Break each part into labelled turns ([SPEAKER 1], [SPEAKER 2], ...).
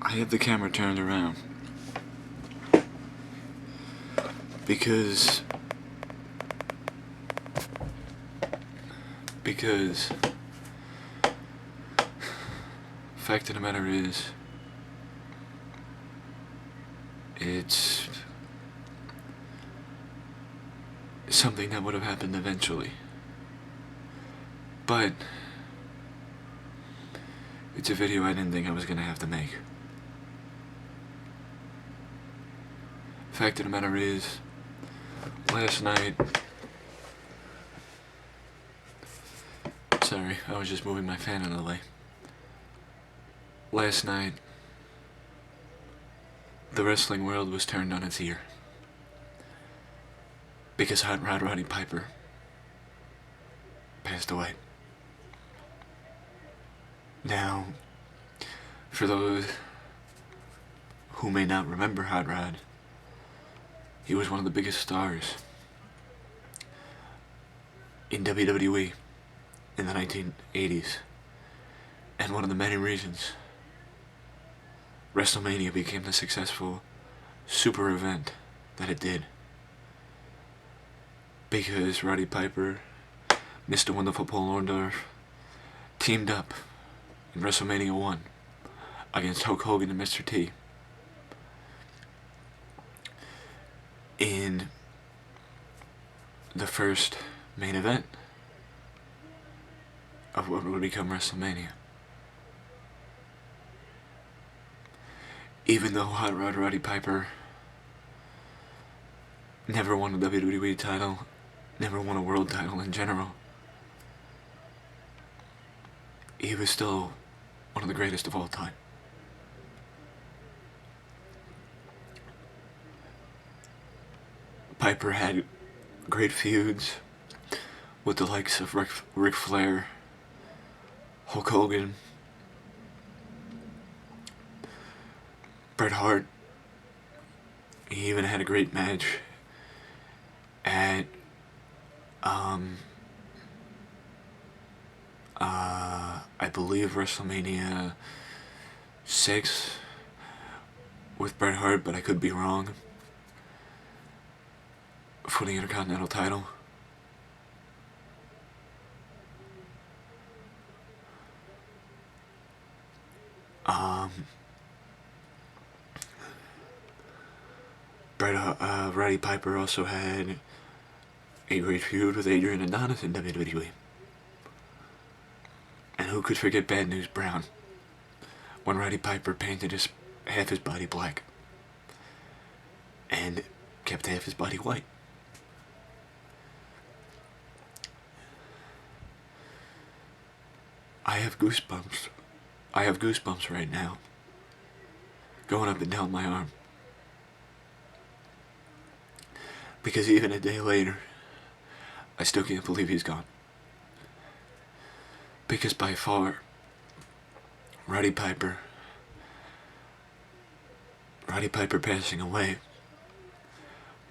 [SPEAKER 1] I have the camera turned around because fact of the matter is, it's something that would have happened eventually, but it's a video I didn't think I was gonna have to make. Fact of the matter is, last night, sorry, I was just moving my fan out of the way. Last night, the wrestling world was turned on its ear because Rowdy Roddy Piper passed away. Now, for those who may not remember Hot Rod, he was one of the biggest stars in WWE in the 1980s, and one of the many reasons WrestleMania became the successful super event that it did. Because Roddy Piper, Mr. Wonderful Paul Orndorff, teamed up in WrestleMania 1 against Hulk Hogan and Mr. T in the first main event of what would become WrestleMania. Even though Hot Rod Roddy Piper never won a WWE title, never won a world title in general, he was still one of the greatest of all time. Piper had great feuds with the likes of Ric Flair, Hulk Hogan, Bret Hart. He even had a great match at I believe WrestleMania 6 with Bret Hart, but I could be wrong, for the Intercontinental title. Roddy Piper also had a great feud with Adrian Adonis in WWE. And who could forget Bad News Brown, when Roddy Piper painted half his body black and kept half his body white. I have goosebumps. I have goosebumps right now, going up and down my arm. Because even a day later, I still can't believe he's gone. Because by far, Roddy Piper passing away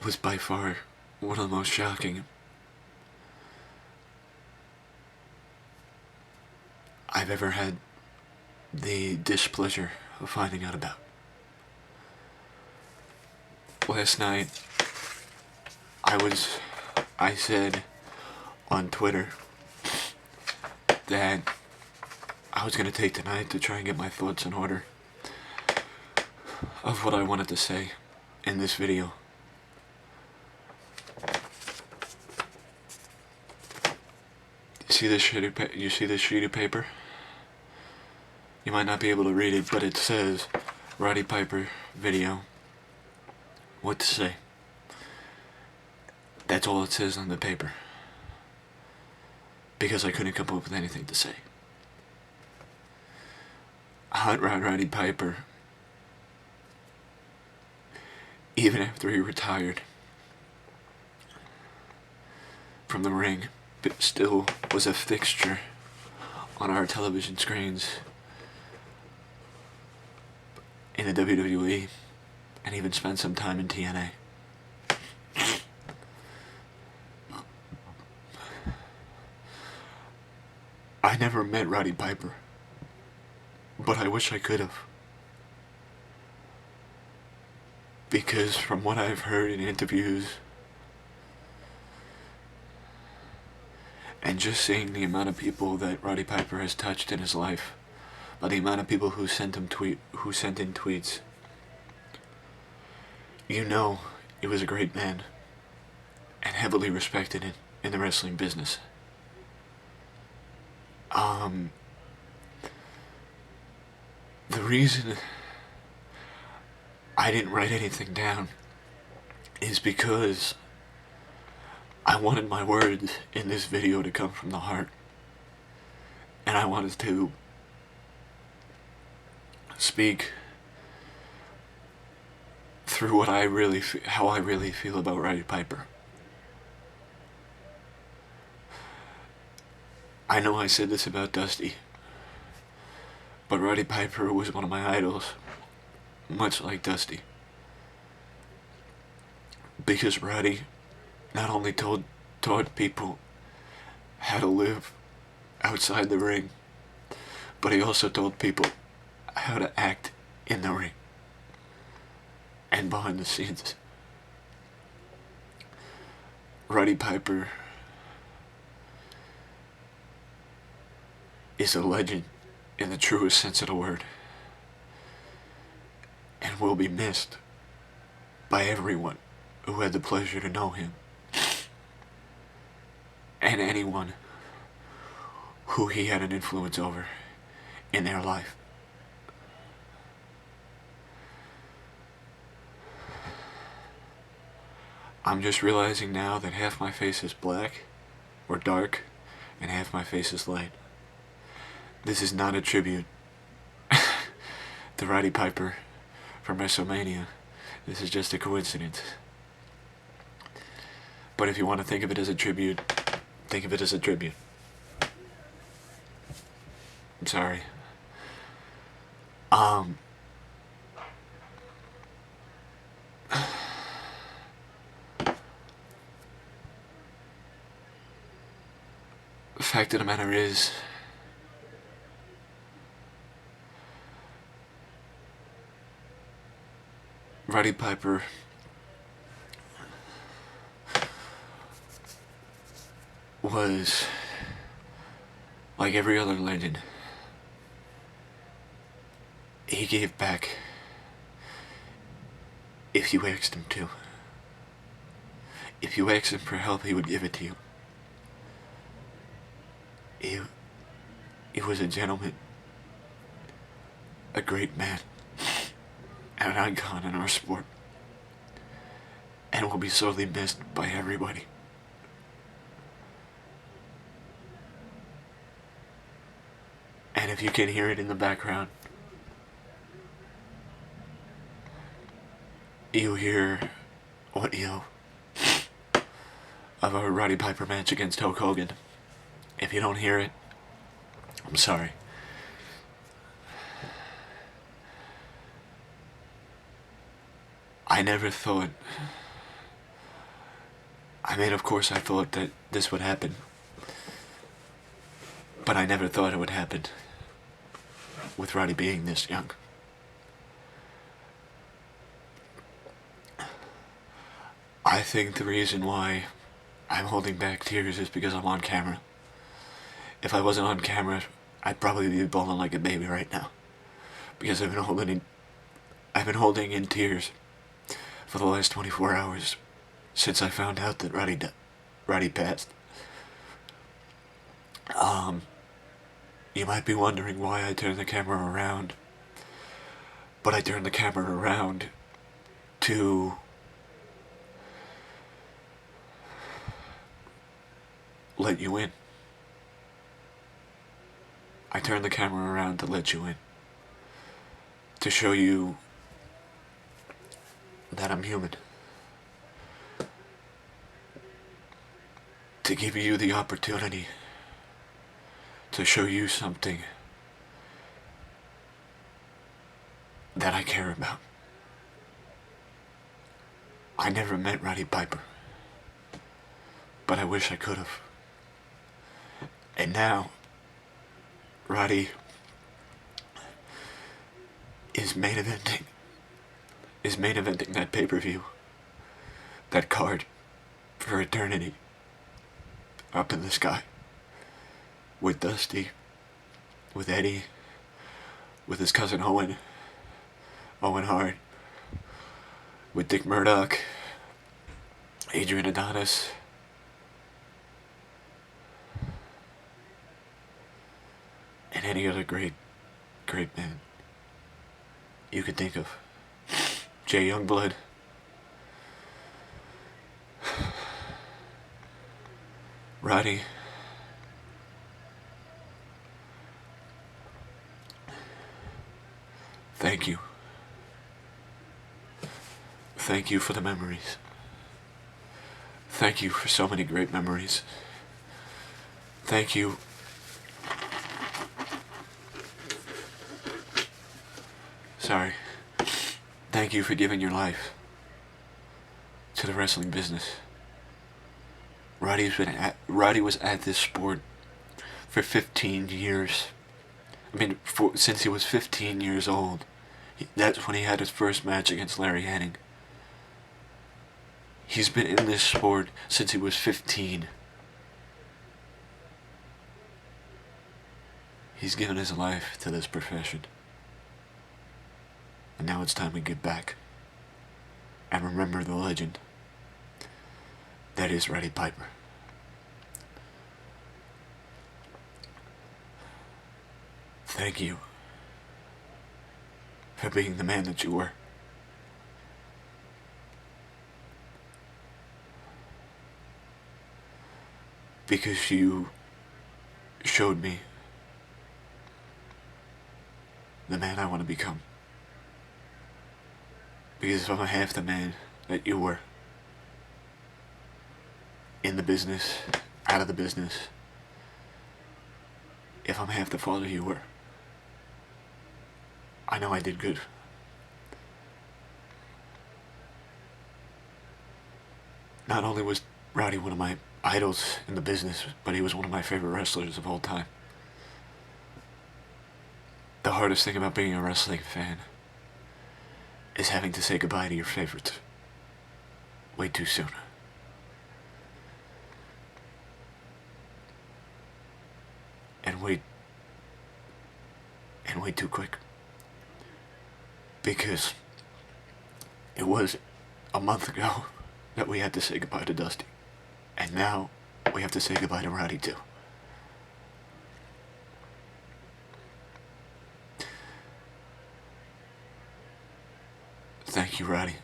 [SPEAKER 1] was by far one of the most shocking I've ever had the displeasure of finding out about. Last night, I said on Twitter that I was going to take tonight to try and get my thoughts in order of what I wanted to say in this video. You see this sheet of paper? You might not be able to read it, but it says Roddy Piper video. What to say? That's all it says on the paper. Because I couldn't come up with anything to say. Hot Rod Roddy Piper, even after he retired from the ring, still was a fixture on our television screens in the WWE, and even spent some time in TNA. I never met Roddy Piper, but I wish I could have. Because from what I've heard in interviews, and just seeing the amount of people that Roddy Piper has touched in his life, by the amount of people who sent in tweets, you know he was a great man and heavily respected in the wrestling business. The reason I didn't write anything down is because I wanted my words in this video to come from the heart, and I wanted to speak through what how I really feel about Roddy Piper. I know I said this about Dusty, but Roddy Piper was one of my idols, much like Dusty. Because Roddy not only taught people how to live outside the ring, but he also told people how to act in the ring and behind the scenes. Roddy Piper is a legend in the truest sense of the word, and will be missed by everyone who had the pleasure to know him, and anyone who he had an influence over in their life. I'm just realizing now that half my face is black or dark and half my face is light. This is not a tribute to Roddy Piper from WrestleMania. This is just a coincidence. But if you want to think of it as a tribute, think of it as a tribute. I'm sorry. The fact of the matter is, Roddy Piper was like every other legend. He gave back if you asked him to. If you asked him for help, he would give it to you. He was a gentleman, a great man, and an icon in our sport, and will be sorely missed by everybody. And if you can hear it in the background, you hear audio of a Roddy Piper match against Hulk Hogan. If you don't hear it, I'm sorry. I never thought, of course I thought that this would happen, but I never thought it would happen with Roddy being this young. I think the reason why I'm holding back tears is because I'm on camera. If I wasn't on camera, I'd probably be bawling like a baby right now, because I've been holding in tears for the last 24 hours since I found out that Roddy passed. You might be wondering why I turned the camera around, but I turned the camera around to let you in. I turned the camera around to let you in. To show you that I'm human. To give you the opportunity to show you something that I care about. I never met Roddy Piper, but I wish I could have. And now, Roddy is main eventing is main eventing that pay-per-view, that card, for eternity, up in the sky, with Dusty, with Eddie, with his cousin Owen Hart, with Dick Murdoch, Adrian Adonis, and any other great man you could think of. Jay Youngblood, Roddy, thank you. Thank you for the memories. Thank you for so many great memories. Thank you. Sorry. Thank you for giving your life to the wrestling business. Roddy was at this sport for 15 years. I mean, since he was 15 years old. That's when he had his first match against Larry Hennig. He's been in this sport since he was 15. He's given his life to this profession. And now it's time we give back and remember the legend that is Roddy Piper. Thank you for being the man that you were. Because you showed me the man I want to become. Because if I'm half the man that you were, in the business, out of the business, if I'm half the father you were, I know I did good. Not only was Rowdy one of my idols in the business, but he was one of my favorite wrestlers of all time. The hardest thing about being a wrestling fan is having to say goodbye to your favorites way too soon. And way too quick. Because it was a month ago that we had to say goodbye to Dusty. And now we have to say goodbye to Rowdy too. Thank you, Rowdy,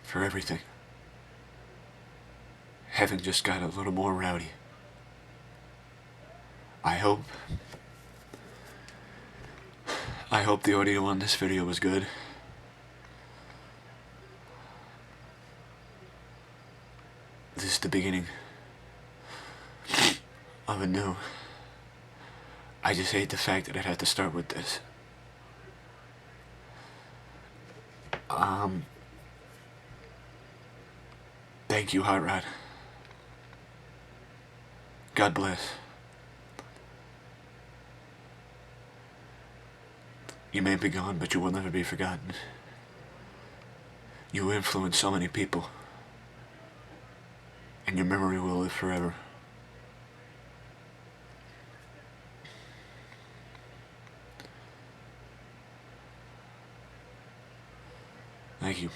[SPEAKER 1] for everything. Heaven just got a little more rowdy. I hope the audio on this video was good. This is the beginning of a new. I just hate the fact that it had to start with this. Thank you, Hot Rod. God bless. You may be gone, but you will never be forgotten. You influenced so many people, and your memory will live forever. Thank you.